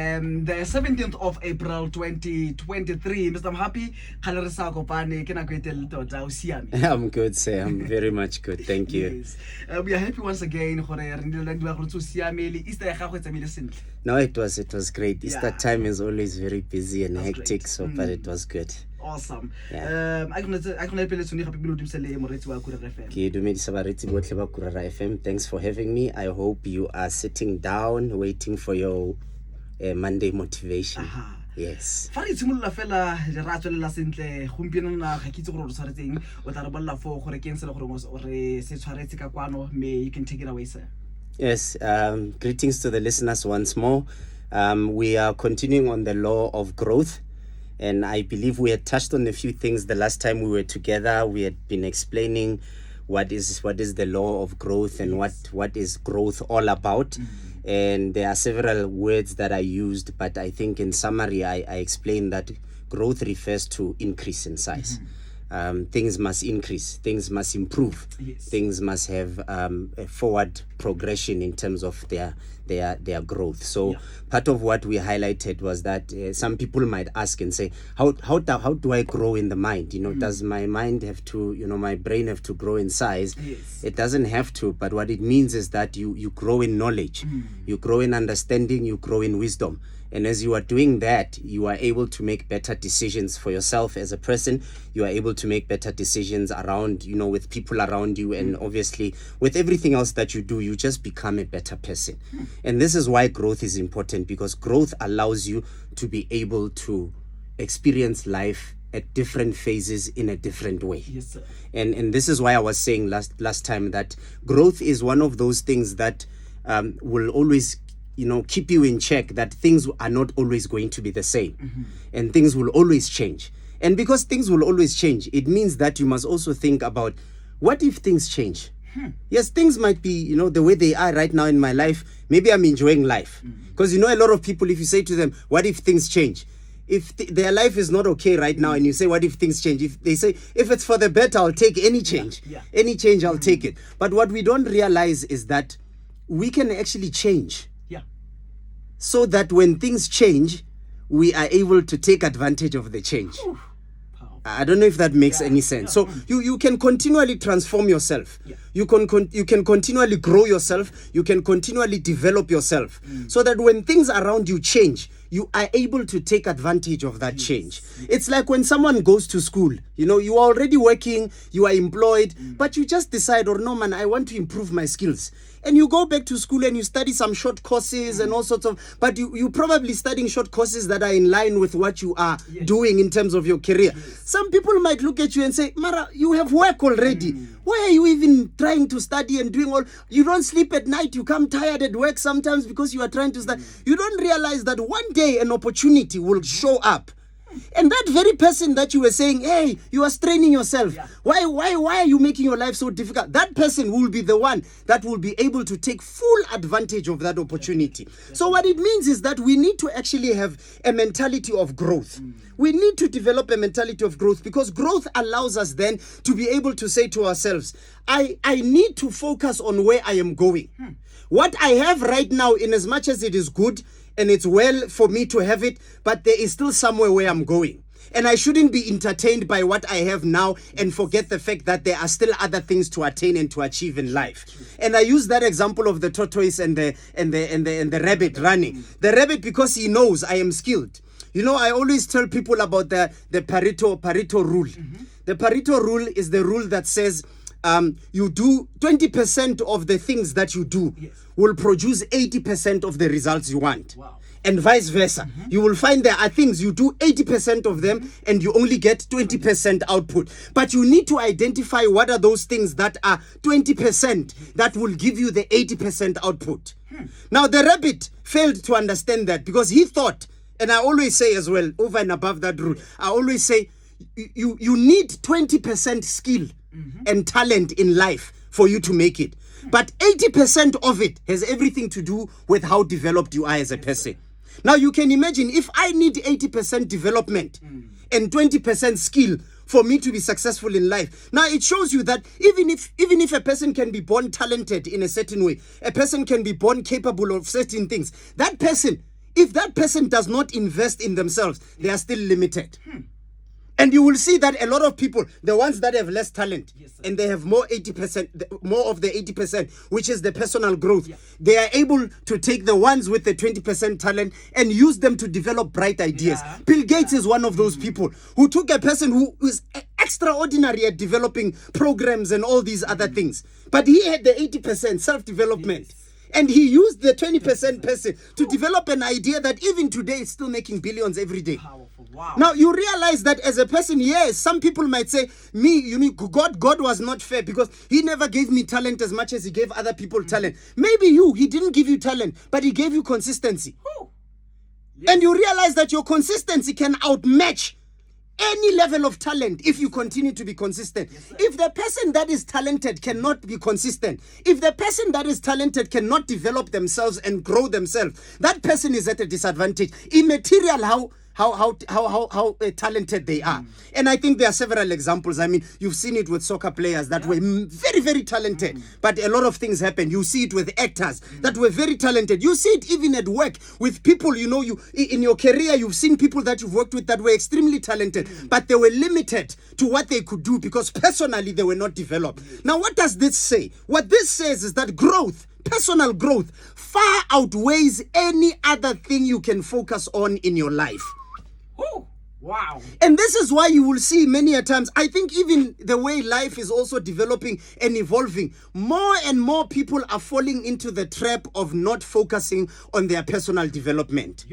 The 17th of April 2023. Mr. I'm happy. I'm good, sir. I'm very much good. Thank you. Yes. We are happy once again. No, it was great. Easter Yeah. time is always very busy and That's hectic, great. so but it was good. Awesome. Yeah. I can Ke dumedisa baretsi botlhe ba Kurara FM. Thanks for having me. I hope you are sitting down waiting for your Monday motivation. Yes. Fa re tshimolola fela ra tswelela sentle gompieno na ga kitse gore re tshwaretseng o tla re bolla fo gore ke eng se le gore re se tshwaretse ka kwano. May you can take it away, sir. Yes, greetings to the listeners once more. We are continuing on the law of growth, and I believe we had touched on a few things the last time we were together. We had been explaining what is the law of growth and what is growth all about. And there are several words that I used, but I think in summary I explained that growth refers to increase in size. Things must increase, things must improve, things must have a forward progression in terms of their growth. So part of what we highlighted was that some people might ask and say, how do I grow in the mind? Does my mind have to, my brain have to grow in size? It doesn't have to, but what it means is that you grow in knowledge, you grow in understanding, you grow in wisdom. And as you are doing that, you are able to make better decisions for yourself as a person. You are able to make better decisions around, with people around you. And obviously, with everything else that you do, you just become a better person. And this is why growth is important, because growth allows you to be able to experience life at different phases in a different way. Yes, sir. And this is why I was saying last time that growth is one of those things that will always keep you in check, that things are not always going to be the same, and things will always change. And because things will always change, it means that you must also think about, what if things change? Yes, things might be, the way they are right now in my life. Maybe I'm enjoying life. Because, a lot of people, if you say to them, what if things change? If their life is not okay right now, and you say, what if things change? If they say, if it's for the better, I'll take any change. Any change, I'll take it. But what we don't realize is that we can actually change. So that when things change, we are able to take advantage of the change. I don't know if that makes any sense. So you can continually transform yourself. You can continually grow yourself. You can continually develop yourself. So that when things around you change, you are able to take advantage of that change. It's like when someone goes to school, you are already working, you are employed, but you just decide, no man, I want to improve my skills. And you go back to school and you study some short courses and all sorts of, but you probably studying short courses that are in line with what you are doing in terms of your career. Some people might look at you and say, Mara, you have work already. Why are you even trying to study and doing all? You don't sleep at night. You come tired at work sometimes because you are trying to study. You don't realize that one day an opportunity will show up. And that very person that you were saying, hey, you are straining yourself. Why are you making your life so difficult? That person will be the one that will be able to take full advantage of that opportunity. So what it means is that we need to actually have a mentality of growth. We need to develop a mentality of growth, because growth allows us then to be able to say to ourselves, I need to focus on where I am going. What I have right now, in as much as it is good, and it's well for me to have it, but there is still somewhere where I'm going. And I shouldn't be entertained by what I have now and forget the fact that there are still other things to attain and to achieve in life. And I use that example of the tortoise and the rabbit running. The rabbit, because he knows I am skilled. I always tell people about the Pareto rule. The Pareto rule is the rule that says you do 20% of the things that you do will produce 80% of the results you want. And vice versa. You will find there are things you do 80% of them and you only get 20% output. But you need to identify what are those things that are 20% that will give you the 80% output. Now the rabbit failed to understand that, because he thought, and I always say as well, over and above that rule, I always say you need 20% skill and talent in life for you to make it. But 80% of it has everything to do with how developed you are as a person. Now you can imagine, if I need 80% development and 20% skill for me to be successful in life. Now it shows you that even if a person can be born talented in a certain way, a person can be born capable of certain things, that person if that person does not invest in themselves, they are still limited. And you will see that a lot of people, the ones that have less talent, and they have more 80%, more of the 80%, which is the personal growth, they are able to take the ones with the 20% talent and use them to develop bright ideas. Bill Gates is one of those people who took a person who is extraordinary at developing programs and all these other things, but he had the 80% self-development. And he used the 20% person to develop an idea that even today is still making billions every day. Powerful. Wow. Now you realize that as a person, yes, some people might say, you mean God was not fair because he never gave me talent as much as he gave other people talent. Maybe he didn't give you talent, but he gave you consistency. And you realize that your consistency can outmatch any level of talent if you continue to be consistent. If the person that is talented cannot be consistent, if the person that is talented cannot develop themselves and grow themselves, that person is at a disadvantage. Immaterial how talented they are. And I think there are several examples. I mean, you've seen it with soccer players that were very, very talented, but a lot of things happen. You see it with actors that were very talented. You see it even at work with people, you in your career, you've seen people that you've worked with that were extremely talented, but they were limited to what they could do because personally they were not developed. Now, what does this say? What this says is that growth, personal growth, far outweighs any other thing you can focus on in your life. Wow. And this is why you will see many a times, I think even the way life is also developing and evolving, more and more people are falling into the trap of not focusing on their personal development.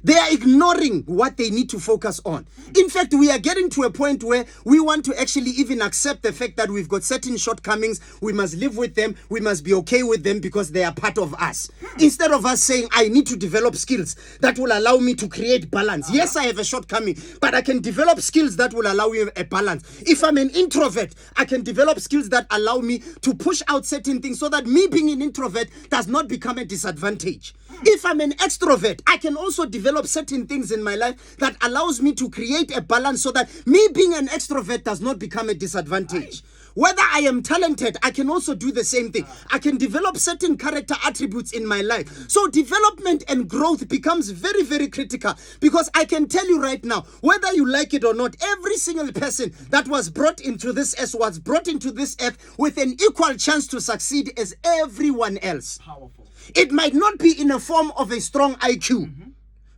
They are ignoring what they need to focus on. In fact, we are getting to a point where we want to actually even accept the fact that we've got certain shortcomings. We must live with them. We must be okay with them because they are part of us. Instead of us saying, I need to develop skills that will allow me to create balance. Yes, I have a shortcoming, but I can develop skills that will allow me a balance. If I'm an introvert, I can develop skills that allow me to push out certain things so that me being an introvert does not become a disadvantage. If I'm an extrovert, I can also develop certain things in my life that allows me to create a balance so that me being an extrovert does not become a disadvantage. Whether I am talented, I can also do the same thing. I can develop certain character attributes in my life. So development and growth becomes very, very critical because I can tell you right now, whether you like it or not, every single person that was brought into this earth was brought into this earth with an equal chance to succeed as everyone else. Powerful. It might not be in a form of a strong IQ,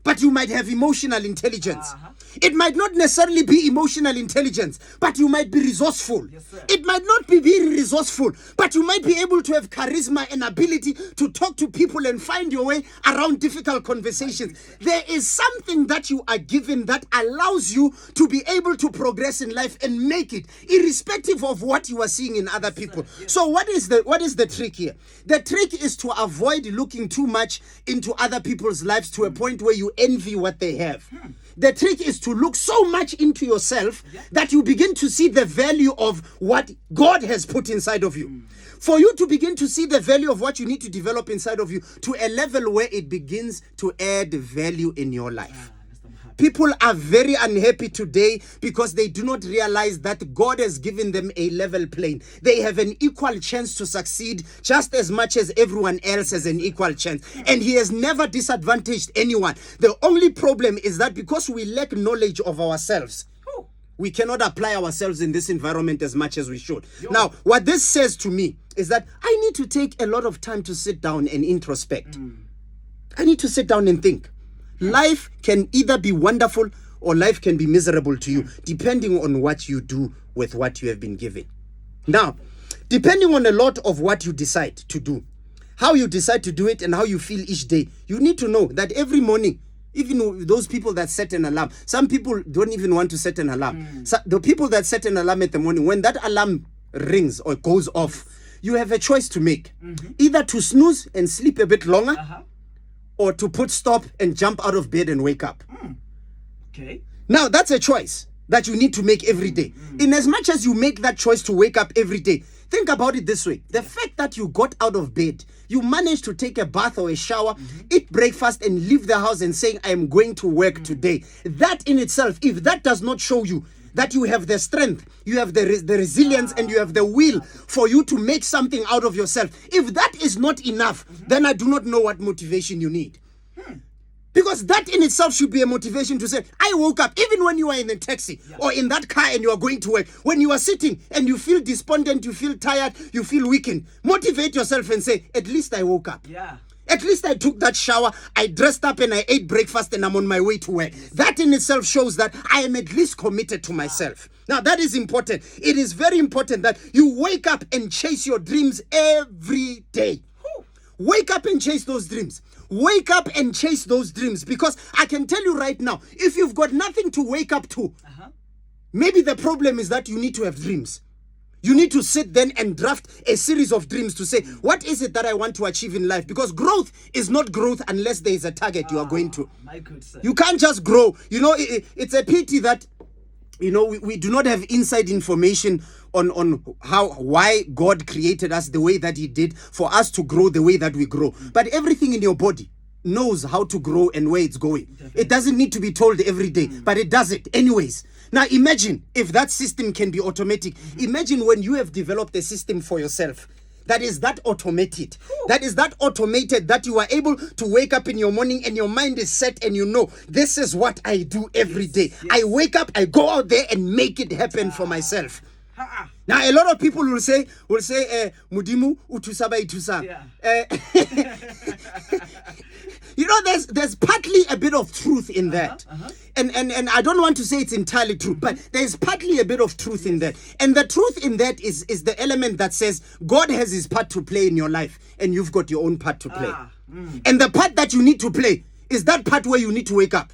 but you might have emotional intelligence. It might not necessarily be emotional intelligence, but you might be resourceful. It might not be very resourceful, but you might be able to have charisma and ability to talk to people and find your way around difficult conversations. There is something that you are given that allows you to be able to progress in life and make it, irrespective of what you are seeing in other people. So what is the trick here? The trick is to avoid looking too much into other people's lives to a point where you envy what they have. The trick is to look so much into yourself that you begin to see the value of what God has put inside of you. For you to begin to see the value of what you need to develop inside of you to a level where it begins to add value in your life. People are very unhappy today because they do not realize that God has given them a level plane. They have an equal chance to succeed just as much as everyone else has an equal chance. And He has never disadvantaged anyone. The only problem is that because we lack knowledge of ourselves, we cannot apply ourselves in this environment as much as we should. Now, what this says to me is that I need to take a lot of time to sit down and introspect. I need to sit down and think. Life can either be wonderful or life can be miserable to you, depending on what you do with what you have been given. Now, depending on a lot of what you decide to do, how you decide to do it and how you feel each day, you need to know that every morning, even those people that set an alarm, some people don't even want to set an alarm. So the people that set an alarm at the morning, when that alarm rings or goes off, you have a choice to make. Either to snooze and sleep a bit longer, or to put stop and jump out of bed and wake up. Okay. Now, that's a choice that you need to make every day. In as much as you make that choice to wake up every day, think about it this way. The fact that you got out of bed, you managed to take a bath or a shower, eat breakfast and leave the house and saying, I am going to work today. That in itself, if that does not show you that you have the strength, you have the resilience, and you have the will for you to make something out of yourself. If that is not enough, then I do not know what motivation you need. Because that in itself should be a motivation to say, I woke up, even when you are in a taxi or in that car and you are going to work, when you are sitting and you feel despondent, you feel tired, you feel weakened, motivate yourself and say, at least I woke up. Yeah. At least I took that shower, I dressed up and I ate breakfast and I'm on my way to work. That in itself shows that I am at least committed to myself. Now that is important. It is very important that you wake up and chase your dreams every day. Wake up and chase those dreams. Wake up and chase those dreams, because I can tell you right now, if you've got nothing to wake up to, maybe the problem is that you need to have dreams. You need to sit then and draft a series of dreams to say, what is it that I want to achieve in life? Because growth is not growth unless there is a target you are going to. My good sir. You can't just grow. You know, it's a pity that, you know, we do not have inside information on why God created us the way that he did for us to grow the way that we grow. But everything in your body knows how to grow and where it's going. Definitely. It doesn't need to be told every day, but it does it anyways. Now imagine if that system can be automatic. Imagine when you have developed a system for yourself that is that automated, that is that automated, that you are able to wake up in your morning and your mind is set and you know, this is what I do every day. I wake up, I go out there and make it happen for myself. Now a lot of people will say mudimu utusaba itusa. You know, there's partly a bit of truth in that. And I don't want to say it's entirely true, but there's partly a bit of truth in that. And the truth in that is the element that says God has his part to play in your life and you've got your own part to play. And the part that you need to play is that part where you need to wake up.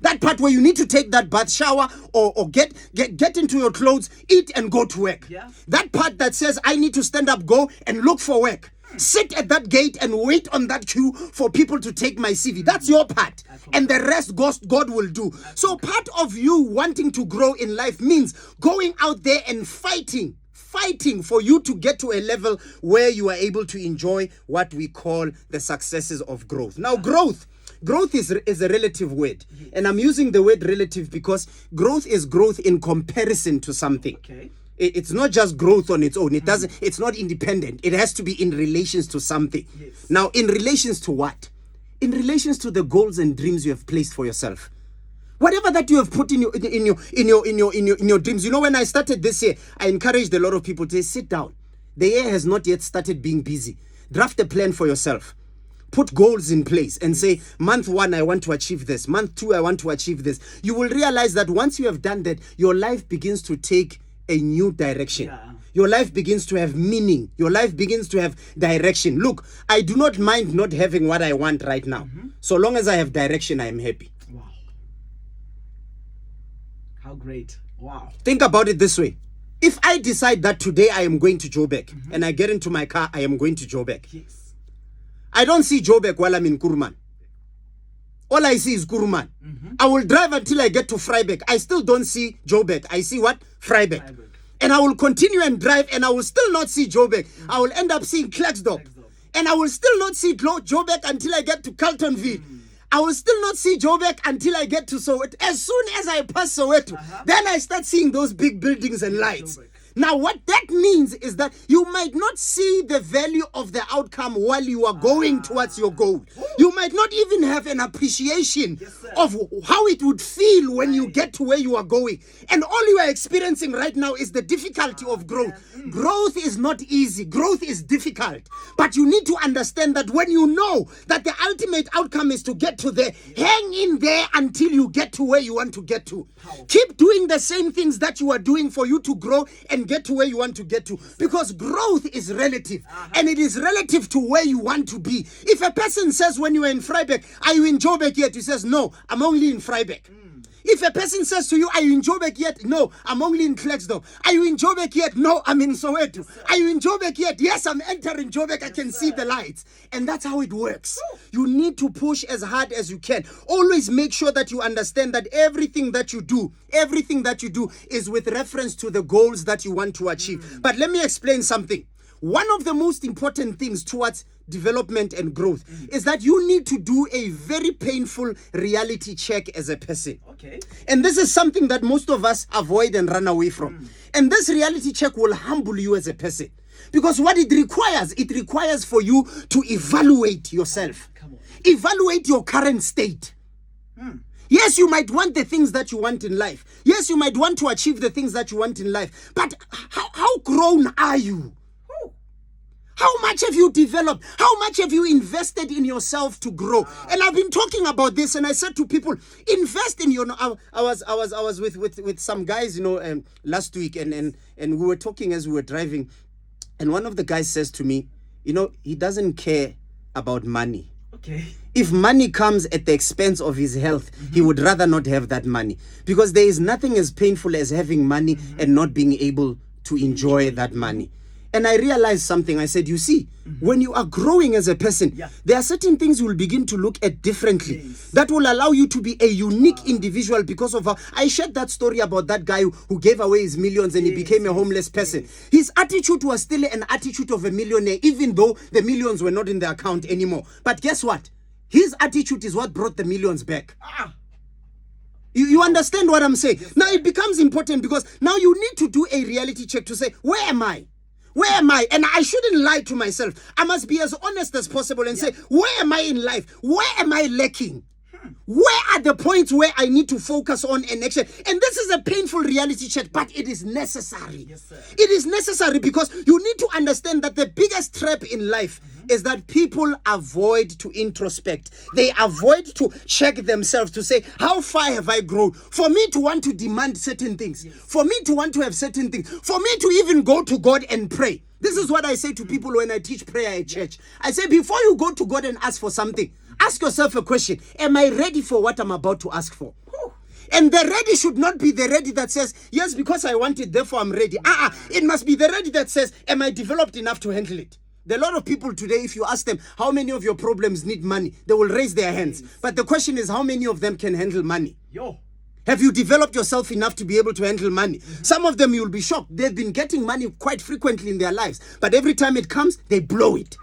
That part where you need to take that bath, shower, or get into your clothes, eat and go to work. That part that says I need to stand up, go and look for work. Sit at that gate and wait on that queue for people to take my CV. That's your part. And the rest God will do. So part of you wanting to grow in life means going out there and fighting for you to get to a level where you are able to enjoy what we call the successes of growth. Now, growth is a relative word. And I'm using the word relative because growth is growth in comparison to something. Okay. It's not just growth on its own. It's not independent. It has to be in relations to something. Yes. Now, in relations to what? In relations to the goals and dreams you have placed for yourself. Whatever that you have put in your dreams. You know, when I started this year, I encouraged a lot of people to sit down. The year has not yet started being busy. Draft a plan for yourself. Put goals in place and say, month 1, I want to achieve this. Month 2, I want to achieve this. You will realize that once you have done that, your life begins to take a new direction. Your life begins to have meaning. Your life begins to have direction. Look, I do not mind not having what I want right now. So long as I have direction, I am happy. Wow. How great. Wow. Think about it this way. If I decide that today I am going to Joburg and I get into my car, I am going to Joburg. Yes. I don't see Joburg while I'm in Kuruman. All I see is Kuruman. I will drive until I get to Vryburg. I still don't see Joburg. I see what? Vryburg. And I will continue and drive and I will still not see Joburg. I will end up seeing Klerksdorp. And I will still not see Joburg until I get to Carltonville. I will still not see Joburg until I get to Soweto. As soon as I pass Soweto, then I start seeing those big buildings and lights. Now, what that means is that you might not see the value of the outcome while you are going towards your goal. You might not even have an appreciation of how it would feel when you get to where you are going. And all you are experiencing right now is the difficulty of growth. Growth is not easy. Growth is difficult. But you need to understand that when you know that the ultimate outcome is to get to there, hang in there until you get to where you want to get to. Keep doing the same things that you are doing for you to grow and get to where you want to get to, because growth is relative and it is relative to where you want to be. If a person says when you are in Vryburg, are you in Joburg yet? He says, no, I'm only in Vryburg. If a person says to you, are you in Joburg yet? No, I'm only in Klerksdorp. Are you in Joburg yet? No, I'm in Soweto. Are you in Joburg yet? Yes, I'm entering Joburg. I can see the lights. And that's how it works. You need to push as hard as you can. Always make sure that you understand that everything that you do is with reference to the goals that you want to achieve. But let me explain something. One of the most important things towards development and growth is that you need to do a very painful reality check as a person. Okay. And this is something that most of us avoid and run away from. And this reality check will humble you as a person. Because what it requires for you to evaluate yourself. Come on. Evaluate your current state. Yes, you might want the things that you want in life. Yes, you might want to achieve the things that you want in life. But how grown are you? How much have you developed? How much have you invested in yourself to grow? And I've been talking about this, and I said to people, invest in your. I was with some guys, last week, and we were talking as we were driving, and one of the guys says to me, he doesn't care about money. Okay. If money comes at the expense of his health, he would rather not have that money, because there is nothing as painful as having money and not being able to enjoy that money. And I realized something. I said, you see, when you are growing as a person, there are certain things you will begin to look at differently that will allow you to be a unique individual because of how I shared that story about that guy who gave away his millions and he became a homeless person. His attitude was still an attitude of a millionaire, even though the millions were not in the account anymore. But guess what? His attitude is what brought the millions back. You understand what I'm saying? Now it becomes important because now you need to do a reality check to say, where am I? Where am I? And I shouldn't lie to myself. I must be as honest as possible and say, where am I in life? Where am I lacking? Where are the points where I need to focus on and action? And this is a painful reality check, but it is necessary. Yes, sir. It is necessary because you need to understand that the biggest trap in life is that people avoid to introspect. They avoid to check themselves to say, how far have I grown? For me to want to demand certain things, for me to want to have certain things, for me to even go to God and pray. This is what I say to people when I teach prayer at church. I say, before you go to God and ask for something, ask yourself a question. Am I ready for what I'm about to ask for? And the ready should not be the ready that says, yes, because I want it, therefore I'm ready. It must be the ready that says, am I developed enough to handle it? There are a lot of people today, if you ask them how many of your problems need money, they will raise their hands. But the question is, how many of them can handle money? Have you developed yourself enough to be able to handle money? Some of them, you'll be shocked. They've been getting money quite frequently in their lives. But every time it comes, they blow it.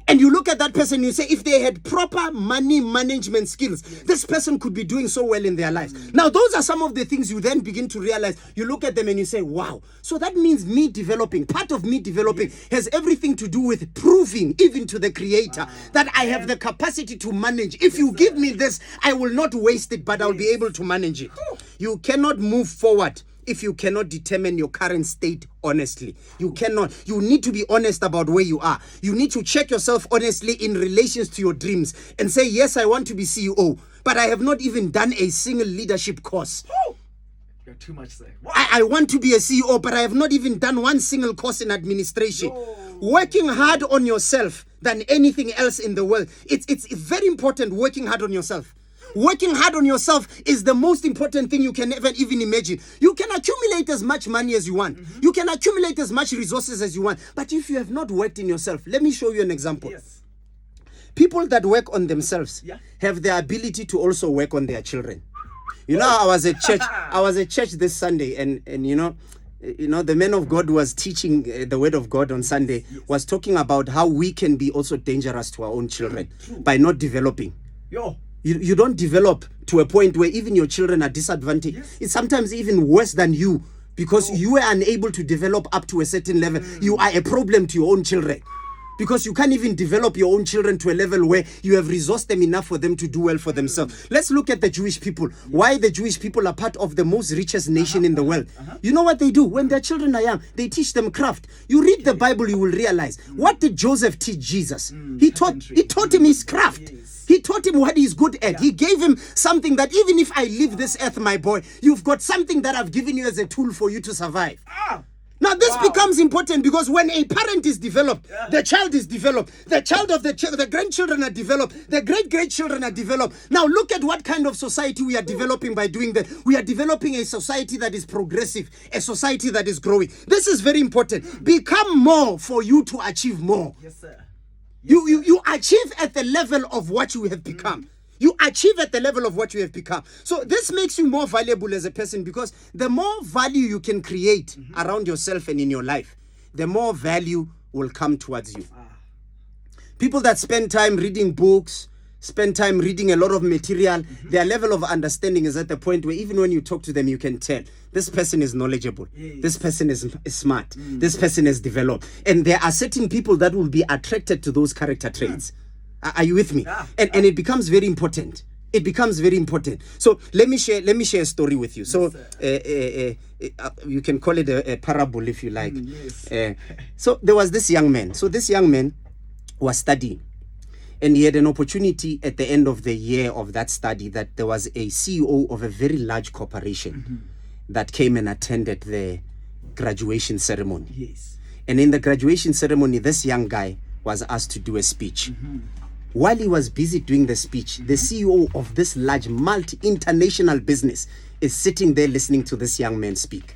And you look at that person and you say, if they had proper money management skills, this person could be doing so well in their lives. Now, those are some of the things you then begin to realize. You look at them and you say, wow. So that means me developing, part of me developing has everything to do with proving, even to the Creator, that I have the capacity to manage. If you give me this, I will not waste it, but I'll be able to manage it. You cannot move forward if you cannot determine your current state honestly. You cannot. You need to be honest about where you are. You need to check yourself honestly in relations to your dreams and say, yes, I want to be CEO, but I have not even done a single leadership course. You're too much there. I want to be a CEO, but I have not even done one single course in administration. Working hard on yourself than anything else in the world. It's very important, working hard on yourself. Working hard on yourself is the most important thing you can ever even imagine. You can accumulate as much money as you want. You can accumulate as much resources as you want. But if you have not worked in yourself, let me show you an example. People that work on themselves have the ability to also work on their children. I was at church this Sunday, and the man of God was teaching the word of God on Sunday, was talking about how we can be also dangerous to our own children by not developing. You don't develop to a point where even your children are disadvantaged. It's sometimes even worse than you because you were unable to develop up to a certain level. You are a problem to your own children because you can't even develop your own children to a level where you have resourced them enough for them to do well for themselves. Let's look at the Jewish people. Why the Jewish people are part of the most richest nation in the world. You know what they do? When their children are young, they teach them craft. You read the Bible, you will realize. What did Joseph teach Jesus? He taught him his craft. He taught him what he's good at. He gave him something that even if I leave this earth, my boy, you've got something that I've given you as a tool for you to survive. Now this becomes important because when a parent is developed, the child is developed, the child of the grandchildren are developed, the great-grandchildren are developed. Now look at what kind of society we are developing by doing that. We are developing a society that is progressive, a society that is growing. This is very important. Become more for you to achieve more. Yes, sir. You achieve at the level of what you have become. You achieve at the level of what you have become. So this makes you more valuable as a person because the more value you can create around yourself and in your life, the more value will come towards you. People that spend time reading books, spend time reading a lot of material, their level of understanding is at the point where even when you talk to them, you can tell this person is knowledgeable. This person is smart. This person is developed. And there are certain people that will be attracted to those character traits. Are you with me? And it becomes very important. It becomes very important. So let me share a story with you. So you can call it a parable if you like. Yes. So there was this young man. So this young man was studying, and he had an opportunity at the end of the year of that study that there was a CEO of a very large corporation that came and attended the graduation ceremony. Yes. And in the graduation ceremony, this young guy was asked to do a speech. While he was busy doing the speech, the CEO of this large multi-international business is sitting there listening to this young man speak.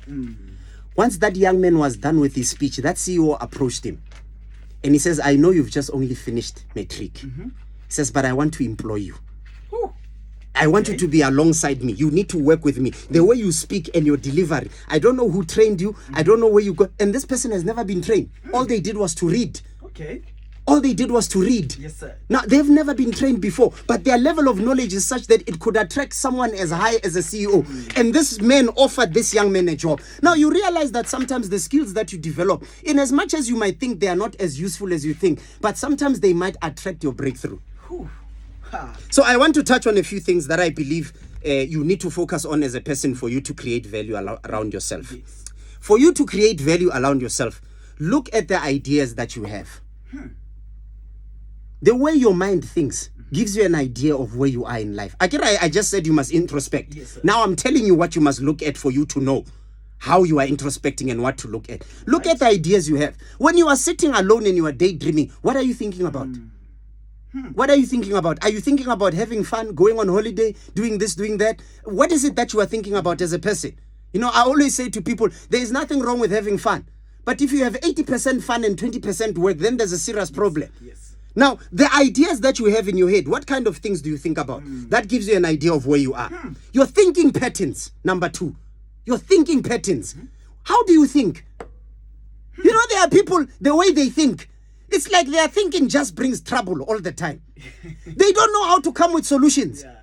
Once that young man was done with his speech, that CEO approached him. And he says, I know you've just only finished matric. He says, but I want to employ you. I want you to be alongside me. You need to work with me. The way you speak and your delivery. I don't know who trained you. I don't know where you got. And this person has never been trained. All they did was to read. Okay. All they did was to read. Yes, sir. Now, they've never been trained before, but their level of knowledge is such that it could attract someone as high as a CEO. And this man offered this young man a job. Now, you realize that sometimes the skills that you develop, in as much as you might think they are not as useful as you think, but sometimes they might attract your breakthrough. So I want to touch on a few things that I believe you need to focus on as a person for you to create value around yourself. Yes. For you to create value around yourself, look at the ideas that you have. The way your mind thinks gives you an idea of where you are in life. I just said you must introspect. Yes, sir. Now I'm telling you what you must look at for you to know how you are introspecting and what to look at. Look at the ideas you have. When you are sitting alone and you are daydreaming, what are you thinking about? What are you thinking about? Are you thinking about having fun, going on holiday, doing this, doing that? What is it that you are thinking about as a person? You know, I always say to people, there is nothing wrong with having fun. But if you have 80% fun and 20% work, then there's a serious problem. Yes. Now, the ideas that you have in your head, what kind of things do you think about? That gives you an idea of where you are. Your thinking patterns, number 2. Your thinking patterns. How do you think? You know, there are people, the way they think, it's like their thinking just brings trouble all the time. They don't know how to come with solutions. Yeah.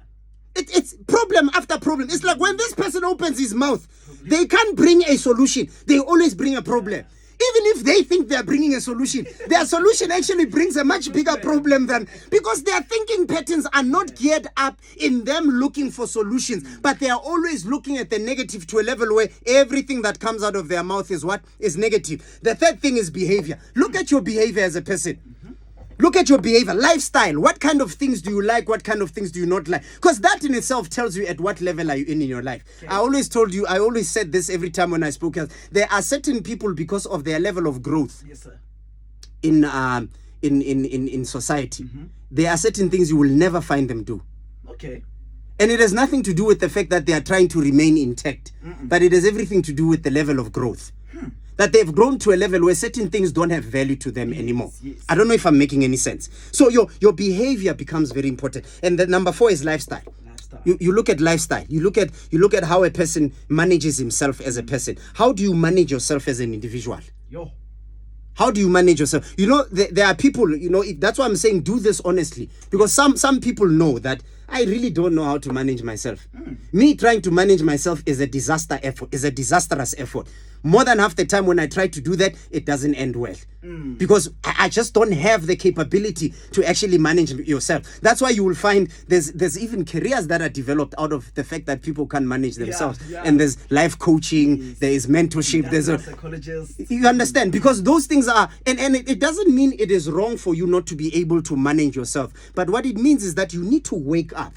It's problem after problem. It's like when this person opens his mouth, they can't bring a solution. They always bring a problem. Even if they think they're bringing a solution, their solution actually brings a much bigger problem than, because their thinking patterns are not geared up in them looking for solutions, but they are always looking at the negative to a level where everything that comes out of their mouth is what? Is negative. The third thing is behavior. Look at your behavior as a person. Look at your behavior, lifestyle. What kind of things do you like? What kind of things do you not like? Because that in itself tells you at what level are you in your life. Okay. I always said this every time when I spoke. There are certain people, because of their level of growth, Yes, sir. in society, there are certain things you will never find them do. Okay. And it has nothing to do with the fact that they are trying to remain intact, but it has everything to do with the level of growth. That they've grown to a level where certain things don't have value to them anymore. Yes. I don't know if I'm making any sense. So your behavior becomes very important. And the number 4 is lifestyle. You look at lifestyle. You look at how a person manages himself as a person. How do you manage yourself as an individual? How do you manage yourself? You know, there are people, you know, that's why I'm saying do this honestly. Because some people know that I really don't know how to manage myself. Me trying to manage myself is a disastrous effort. More than half the time when I try to do that, it doesn't end well. Because I just don't have the capability to actually manage yourself. That's why you will find there's even careers that are developed out of the fact that people can't manage themselves. And there's life coaching, there is mentorship, there's a psychologist. You understand? Because those things are, and it doesn't mean it is wrong for you not to be able to manage yourself. But what it means is that you need to wake up.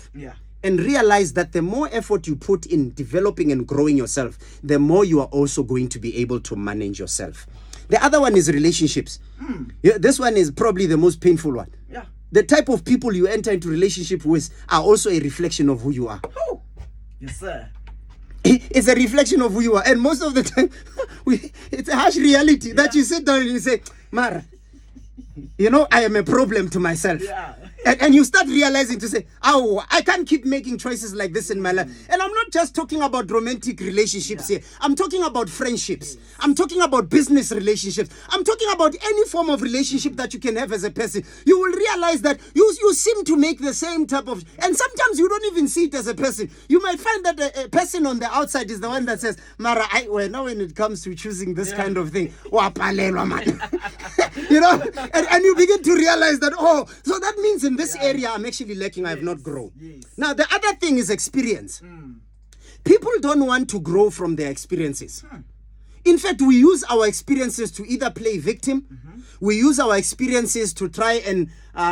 And realize that the more effort you put in developing and growing yourself, the more you are also going to be able to manage yourself. The other one is relationships. This one is probably the most painful one. The type of people you enter into relationship with are also a reflection of who you are. Yes, sir. It's a reflection of who you are. And most of the time, it's a harsh reality that you sit down and you say, Mara, you know, I am a problem to myself. And you start realizing to say, oh, I can't keep making choices like this in my life. And I'm not just talking about romantic relationships here. I'm talking about friendships. I'm talking about business relationships. I'm talking about any form of relationship that you can have as a person. You will realize that you seem to make the same type of, and sometimes you don't even see it as a person. You might find that a person on the outside is the one that says, Mara, now when it comes to choosing this kind of thing, you know, and you begin to realize that, so that means in this area I'm actually lacking. I have not grown. Yes. Now, the other thing is experience. People don't want to grow from their experiences. In fact, we use our experiences to either play victim, we use our experiences to try and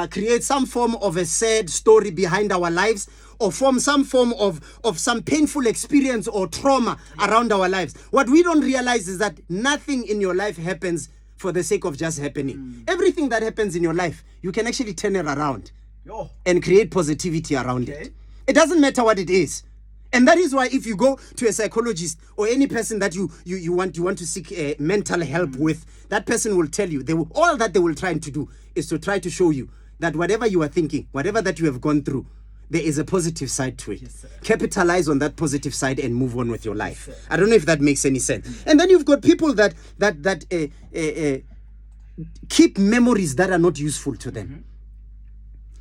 create some form of a sad story behind our lives, or form some form of some painful experience or trauma around our lives. What we don't realize is that nothing in your life happens for the sake of just happening. Everything that happens in your life, you can actually turn it around and create positivity around it. It doesn't matter what it is. And that is why if you go to a psychologist or any person that you want to seek mental help with, that person will tell you, all that they will try to do is to try to show you that whatever you are thinking, whatever that you have gone through, there is a positive side to it. Yes, capitalize on that positive side and move on with your life. Yes, I don't know if that makes any sense. And then you've got people that keep memories that are not useful to them.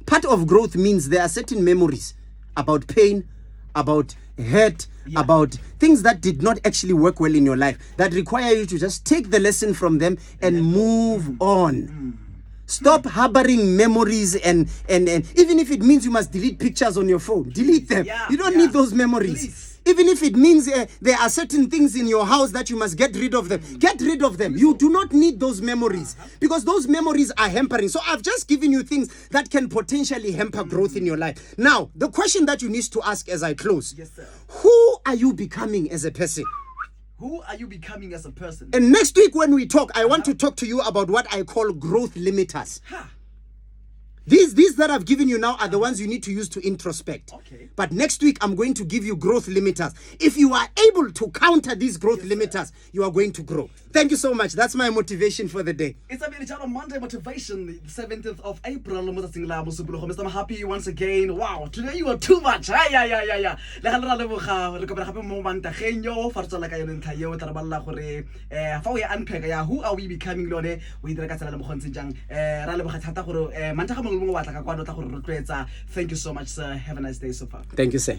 Part of growth means there are certain memories about pain, about hurt, about things that did not actually work well in your life, that require you to just take the lesson from them and move on. Stop harboring memories and even if it means you must delete pictures on your phone, delete them. You don't need those memories. Please. Even if it means there are certain things in your house that you must get rid of them, get rid of them. You do not need those memories because those memories are hampering. So I've just given you things that can potentially hamper growth in your life. Now, the question that you need to ask as I close, who are you becoming as a person? Who are you becoming as a person? And next week when we talk, I want to talk to you about what I call growth limiters. These that I've given you now are the ones you need to use to introspect. But next week, I'm going to give you growth limiters. If you are able to counter these growth limiters, you are going to grow. Thank you so much. That's my motivation for the day. It's a very Monday motivation, the 17th of April. Mr. Happy once again. Wow, today you are too much. Who are we becoming? Thank you so much, sir. Have a nice day so far. Thank you, sir.